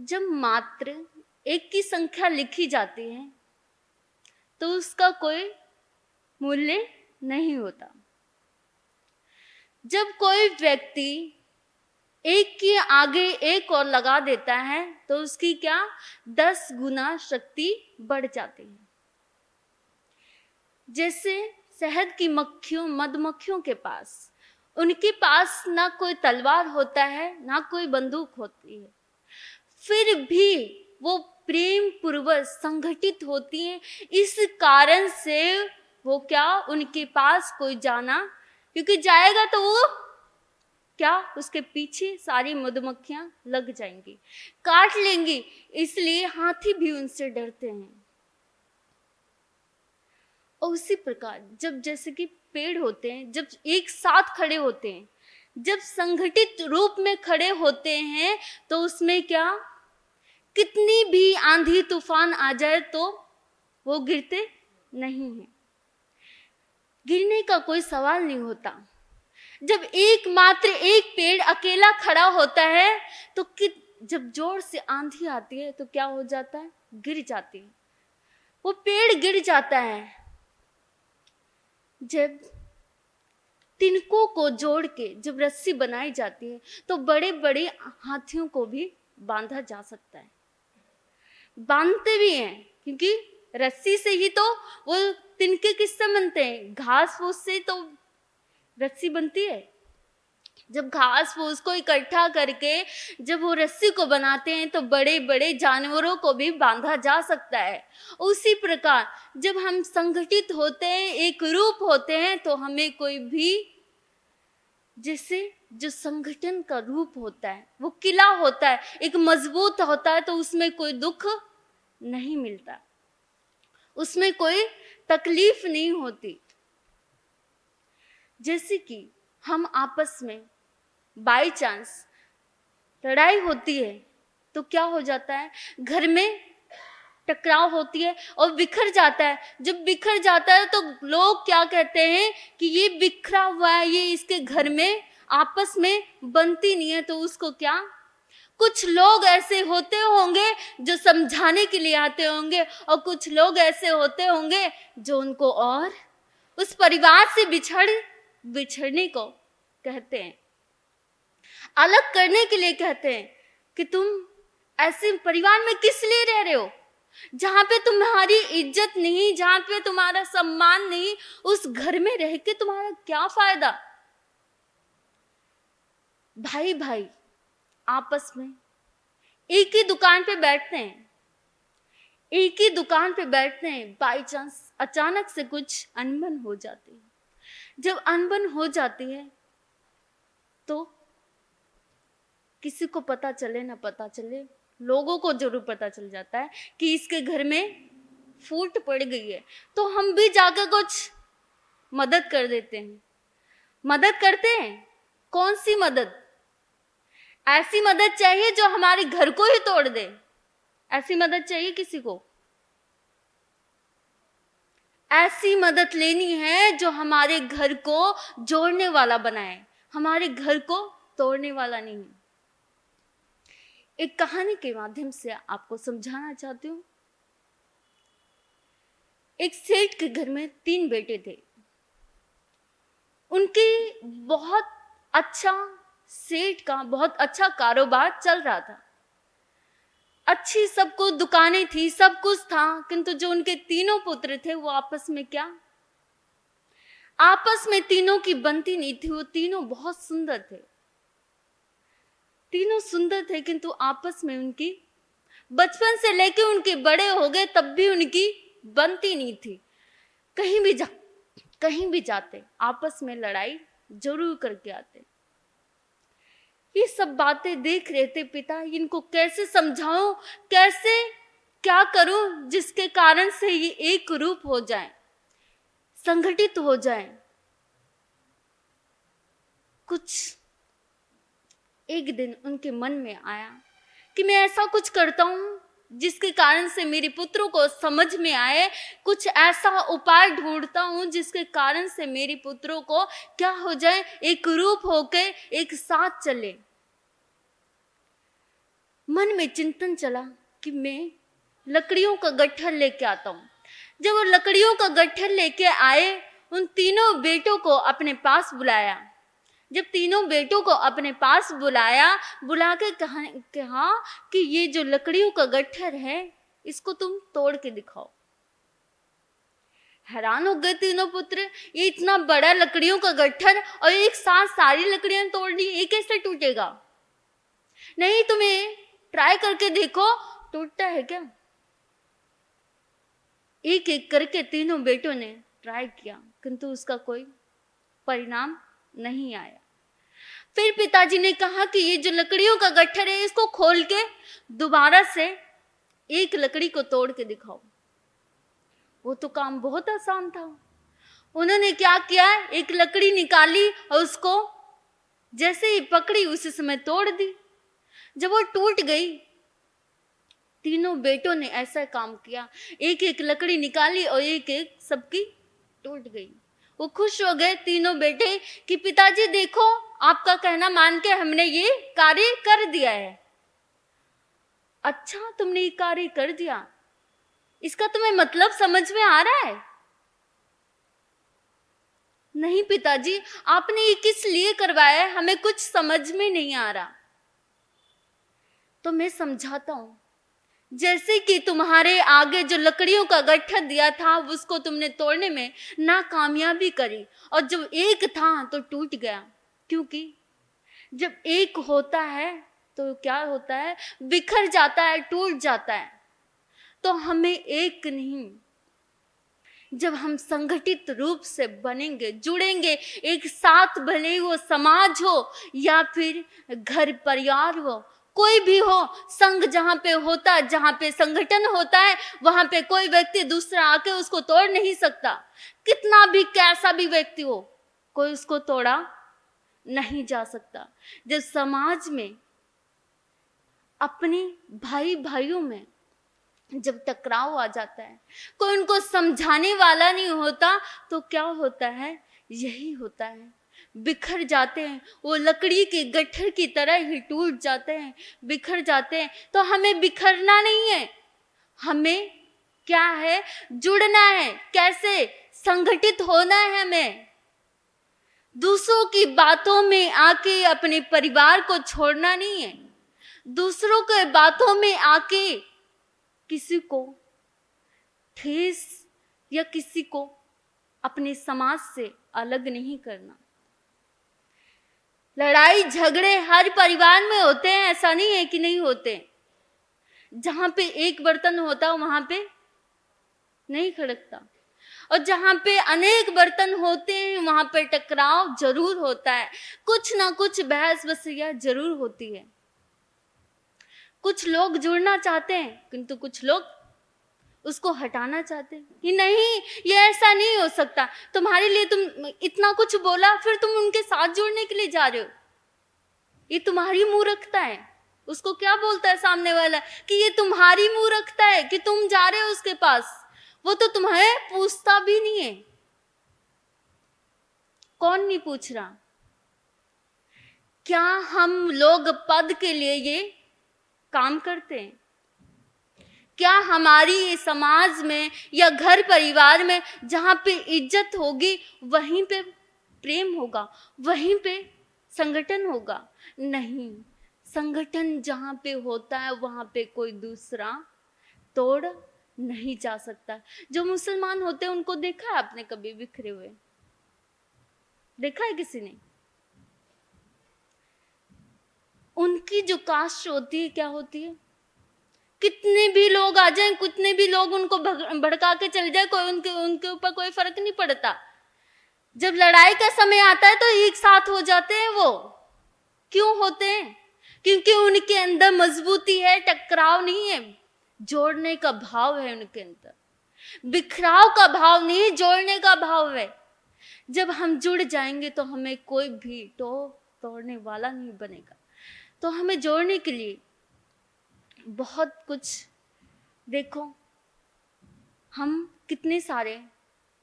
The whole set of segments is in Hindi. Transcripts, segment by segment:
जब मात्र एक की संख्या लिखी जाती है तो उसका कोई मूल्य नहीं होता। जब कोई व्यक्ति एक के आगे एक और लगा देता है तो उसकी क्या 10 गुना शक्ति बढ़ जाती है। जैसे शहद की मक्खियों मधुमक्खियों के पास, उनके पास ना कोई तलवार होता है ना कोई बंदूक होती है, फिर भी वो प्रेम पूर्वक संगठित होती हैं। इस कारण से वो क्या, उनके पास कोई जाना, क्योंकि जाएगा तो वो क्या, उसके पीछे सारी मधुमक्खियां लग जाएंगी, काट लेंगी, इसलिए हाथी भी उनसे डरते हैं। और उसी प्रकार जब जैसे कि पेड़ होते हैं, जब एक साथ खड़े होते हैं, जब संगठित रूप में खड़े होते हैं तो उसमें क्या, कितनी भी आंधी तूफान आ जाए तो वो गिरते नहीं हैं। गिरने का कोई सवाल नहीं होता। जब एकमात्र एक पेड़ अकेला खड़ा होता है तो जब जोर से आंधी आती है तो क्या हो जाता है, गिर जाती है, वो पेड़ गिर जाता है। जब तिनकों को जोड़ के जब रस्सी बनाई जाती है तो बड़े बड़े हाथियों को भी बांधा जा सकता है। बांधते भी हैं क्योंकि रस्सी से ही तो वो तिनके किससे बनते हैं, घास फूस से तो रस्सी बनती है। जब घास फूस को इकट्ठा करके जब वो रस्सी को बनाते हैं तो बड़े बड़े जानवरों को भी बांधा जा सकता है। उसी प्रकार जब हम संगठित होते हैं, एक रूप होते हैं, तो हमें कोई भी, जैसे जो संगठन का रूप होता है वो किला होता है, एक मजबूत होता है, तो उसमें कोई दुख नहीं मिलता, उसमें कोई तकलीफ नहीं होती। जैसे कि हम आपस में बाई चांस लड़ाई होती है तो क्या हो जाता है, घर में टकराव होती है और बिखर जाता है। जब बिखर जाता है तो लोग क्या कहते हैं कि ये बिखरा हुआ है, ये इसके घर में आपस में बनती नहीं है। तो उसको क्या, कुछ लोग ऐसे होते होंगे जो समझाने के लिए आते होंगे और कुछ लोग ऐसे होते होंगे जो उनको और उस परिवार से बिछड़ने को कहते हैं, अलग करने के लिए कहते हैं कि तुम ऐसे परिवार में किस लिए रह रहे हो, जहां पे तुम्हारी इज्जत नहीं, जहां पे तुम्हारा सम्मान नहीं, उस घर में रह के तुम्हारा क्या फायदा। भाई भाई आपस में एक ही दुकान पे बैठते हैं, एक ही दुकान पे बैठते हैं, बाई चांस अचानक से कुछ अनबन हो जाती है। जब अनबन हो जाती है तो किसी को पता चले ना पता चले, लोगों को जरूर पता चल जाता है कि इसके घर में फूट पड़ गई है, तो हम भी जाकर कुछ मदद कर देते हैं। मदद करते हैं, कौन सी मदद? ऐसी मदद चाहिए जो हमारे घर को ही तोड़ दे, ऐसी मदद चाहिए किसी को? ऐसी मदद लेनी है जो हमारे घर को जोड़ने वाला बनाए, हमारे घर को तोड़ने वाला नहीं। एक कहानी के माध्यम से आपको समझाना चाहती हूँ। एक सेठ के घर में 3 बेटे थे। उनके बहुत अच्छा, सेठ का बहुत अच्छा कारोबार चल रहा था, अच्छी सबको दुकानें थी, सब कुछ था, किंतु जो उनके 3 पुत्र थे वो आपस में क्या, आपस में तीनों की बनती नहीं थी। वो तीनों बहुत सुंदर थे, तीनों सुंदर थे, किंतु आपस में उनकी, बचपन से लेके उनके बड़े हो गए तब भी उनकी बनती नहीं थी। कहीं भी जाते आपस में लड़ाई जरूर करके आते। ये सब बातें देख रहे थे पिता, इनको कैसे समझाऊं, कैसे क्या करूं जिसके कारण से ये एक रूप हो जाए, संगठित हो जाए। कुछ एक दिन उनके मन में आया कि मैं ऐसा कुछ करता हूं जिसके कारण से मेरे पुत्रों को समझ में आए, कुछ ऐसा उपाय ढूंढता हूं जिसके कारण से मेरे पुत्रों को क्या हो जाए, एक रूप होकर एक साथ चले। मन में चिंतन चला कि मैं लकड़ियों का गट्ठर लेके आता हूँ। जब वो लकड़ियों का गट्ठर लेके आए, उन तीनों बेटों को अपने पास बुलाया। जब तीनों बेटों को अपने पास बुलाया, बुला के कहा कि ये जो लकड़ियों का गट्ठर है, इसको तुम तोड़ के दिखाओ। हैरान हो गए तीनों पुत्र, ये इतना बड़ा लकड़ियों का गट्ठर और एक साथ सारी लकड़ियां तोड़ दी, ये कैसे टूटेगा? नहीं, तुम्हें ट्राई करके देखो, टूटता है क्या? एक एक करके तीनों बेटों ने ट्राई किया, किंतु उसका कोई परिणाम नहीं आया। फिर पिताजी ने कहा कि ये जो लकड़ियों का गट्ठर है, इसको खोल के दोबारा से एक लकड़ी को तोड़ के दिखाओ। वो तो काम बहुत आसान था। उन्होंने क्या किया, एक लकड़ी निकाली और उसको जैसे ही पकड़ी उसी समय तोड़ दी। जब वो टूट गई, तीनों बेटों ने ऐसा काम किया, एक एक लकड़ी निकाली और एक एक सबकी टूट गई। वो खुश हो गए तीनों बेटे कि पिताजी देखो, आपका कहना मान के हमने ये कार्य कर दिया है। अच्छा, तुमने ये कार्य कर दिया, इसका तुम्हें मतलब समझ में आ रहा है? नहीं पिताजी, आपने ये किस लिए करवाया है, हमें कुछ समझ में नहीं आ रहा। तो मैं समझाता हूं। जैसे कि तुम्हारे आगे जो लकड़ियों का गट्ठर दिया था, उसको तुमने तोड़ने में नाकामयाबी करी, और जब एक था तो टूट गया। क्योंकि जब एक होता है तो क्या होता है, बिखर जाता है, टूट जाता है। तो हमें एक नहीं, जब हम संगठित रूप से बनेंगे, जुड़ेंगे एक साथ, भले ही वो समाज हो या फिर घर परिवार हो, कोई भी हो, संघ जहां पे होता है, जहां पे संगठन होता है, वहां पे कोई व्यक्ति दूसरा आके उसको तोड़ नहीं सकता। कितना भी कैसा भी व्यक्ति हो, कोई उसको तोड़ा नहीं जा सकता। जब समाज में अपने भाई भाइयों में जब टकराव आ जाता है, कोई उनको समझाने वाला नहीं होता, तो क्या होता है, यही होता है, बिखर जाते हैं। वो लकड़ी के गट्ठर की तरह ही टूट जाते हैं, बिखर जाते हैं। तो हमें बिखरना नहीं है, हमें क्या है, जुड़ना है। कैसे? संगठित होना है हमें। दूसरों की बातों में आके अपने परिवार को छोड़ना नहीं है। दूसरों के बातों में आके किसी को ठेस या किसी को अपने समाज से अलग नहीं करना। लड़ाई झगड़े हर परिवार में होते हैं, ऐसा नहीं है कि नहीं होते। जहां पे एक बर्तन होता वहां पे नहीं खड़कता, और जहां पे अनेक बर्तन होते हैं वहां पे टकराव जरूर होता है, कुछ ना कुछ बहस बसिया जरूर होती है। कुछ लोग जुड़ना चाहते हैं, किंतु कुछ लोग उसको हटाना चाहते हैं कि नहीं, ये ऐसा नहीं हो सकता। तुम्हारे लिए तुम इतना कुछ बोला, फिर तुम उनके साथ जुड़ने के लिए जा रहे हो, ये तुम्हारी मूर्खता है। उसको क्या बोलता है सामने वाला कि ये तुम्हारी मूर्खता है कि तुम जा रहे हो उसके पास, वो तो तुम्हें पूछता भी नहीं है। कौन नहीं पूछ रहा? क्या हम लोग पद के लिए ये काम करते हैं? क्या हमारी समाज में या घर परिवार में जहां पे इज्जत होगी वहीं पे प्रेम होगा, वहीं पे संगठन होगा? नहीं, संगठन जहां पे होता है वहां पे कोई दूसरा तोड़ नहीं जा सकता। जो मुसलमान होते हैं उनको देखा है आपने कभी बिखरे हुए? देखा है किसी ने? उनकी जो कास्ट होती है क्या होती है, कितने भी लोग आ जाएं, कितने भी लोग उनको भड़का के चल जाए, कोई उनके ऊपर कोई फर्क नहीं पड़ता। जब लड़ाई का समय आता है तो एक साथ हो जाते हैं। वो क्यों होते हैं? क्योंकि उनके अंदर मजबूती है, टकराव नहीं है, जोड़ने का भाव है उनके अंदर, बिखराव का भाव नहीं, जोड़ने का भाव है। जब हम जुड़ जाएंगे तो हमें कोई भी तोड़ने वाला नहीं बनेगा। तो हमें जोड़ने के लिए बहुत कुछ, देखो हम कितने सारे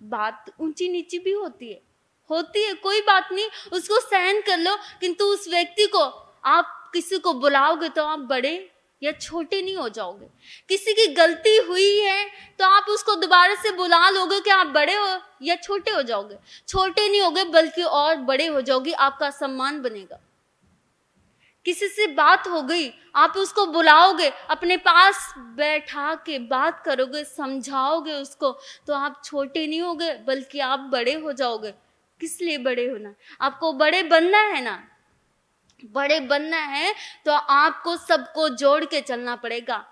बात ऊंची नीची भी होती है, कोई बात नहीं, उसको सहन कर लो। किंतु उस व्यक्ति को आप किसी को बुलाओगे तो आप बड़े या छोटे नहीं हो जाओगे। किसी की गलती हुई है तो आप उसको दोबारा से बुला लोगे कि आप बड़े हो या छोटे हो जाओगे? छोटे नहीं होगे बल्कि और बड़े हो जाओगे, आपका सम्मान बनेगा। किसी से बात हो गई, आप उसको बुलाओगे, अपने पास बैठा के बात करोगे, समझाओगे उसको, तो आप छोटे नहीं होगे बल्कि आप बड़े हो जाओगे। किस लिए बड़े होना? आपको बड़े बनना है ना। बड़े बनना है तो आपको सबको जोड़ के चलना पड़ेगा।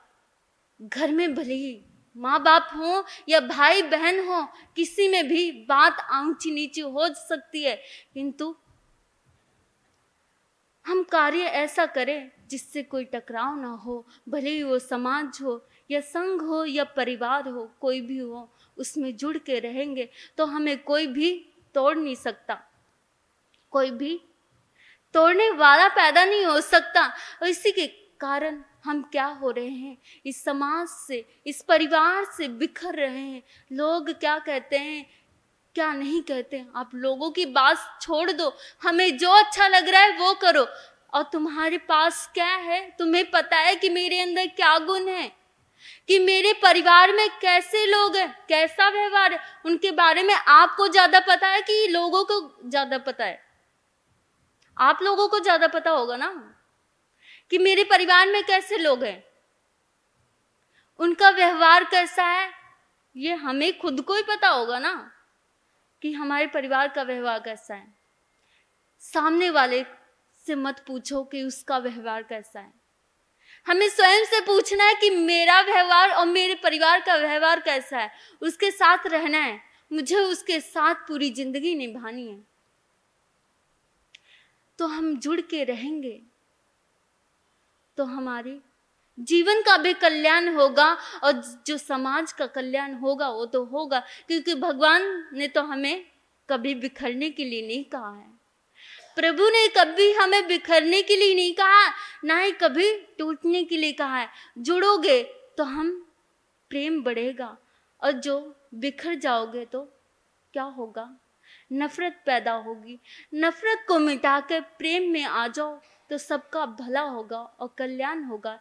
घर में भले ही माँ बाप हो या भाई बहन हो, किसी में भी बात ऊंची नीची हो सकती है, किंतु हम कार्य ऐसा करें जिससे कोई टकराव ना हो। भले ही वो समाज हो या संघ हो या परिवार हो, कोई भी हो, उसमें जुड़ के रहेंगे तो हमें कोई भी तोड़ नहीं सकता, कोई भी तोड़ने वाला पैदा नहीं हो सकता। और इसी के कारण हम क्या हो रहे हैं, इस समाज से, इस परिवार से बिखर रहे हैं। लोग क्या कहते हैं, क्या नहीं कहते, आप लोगों की बात छोड़ दो, हमें जो अच्छा लग रहा है वो करो। और तुम्हारे पास क्या है, तुम्हें पता है कि मेरे अंदर क्या गुण है, कि मेरे परिवार में कैसे लोग हैं, कैसा व्यवहार है, उनके बारे में आपको ज्यादा पता है कि लोगों को ज्यादा पता है? आप लोगों को ज्यादा पता होगा ना कि मेरे परिवार में कैसे लोग हैं, उनका व्यवहार कैसा है। ये हमें खुद को ही पता होगा ना कि हमारे परिवार का व्यवहार कैसा है। सामने वाले से मत पूछो कि उसका व्यवहार कैसा है, हमें स्वयं से पूछना है कि मेरा व्यवहार और मेरे परिवार का व्यवहार कैसा है। उसके साथ रहना है, मुझे उसके साथ पूरी जिंदगी निभानी है। तो हम जुड़ के रहेंगे तो हमारे जीवन का भी कल्याण होगा और जो समाज का कल्याण होगा वो तो होगा, क्योंकि भगवान ने तो हमें कभी बिखरने के लिए नहीं कहा है। प्रभु ने कभी हमें बिखरने के लिए नहीं कहा, ना ही कभी टूटने के लिए कहा है। जुड़ोगे तो हम प्रेम बढ़ेगा, और जो बिखर जाओगे तो क्या होगा, नफरत पैदा होगी। नफरत को मिटा कर प्रेम में आ जाओ तो सबका भला होगा और कल्याण होगा।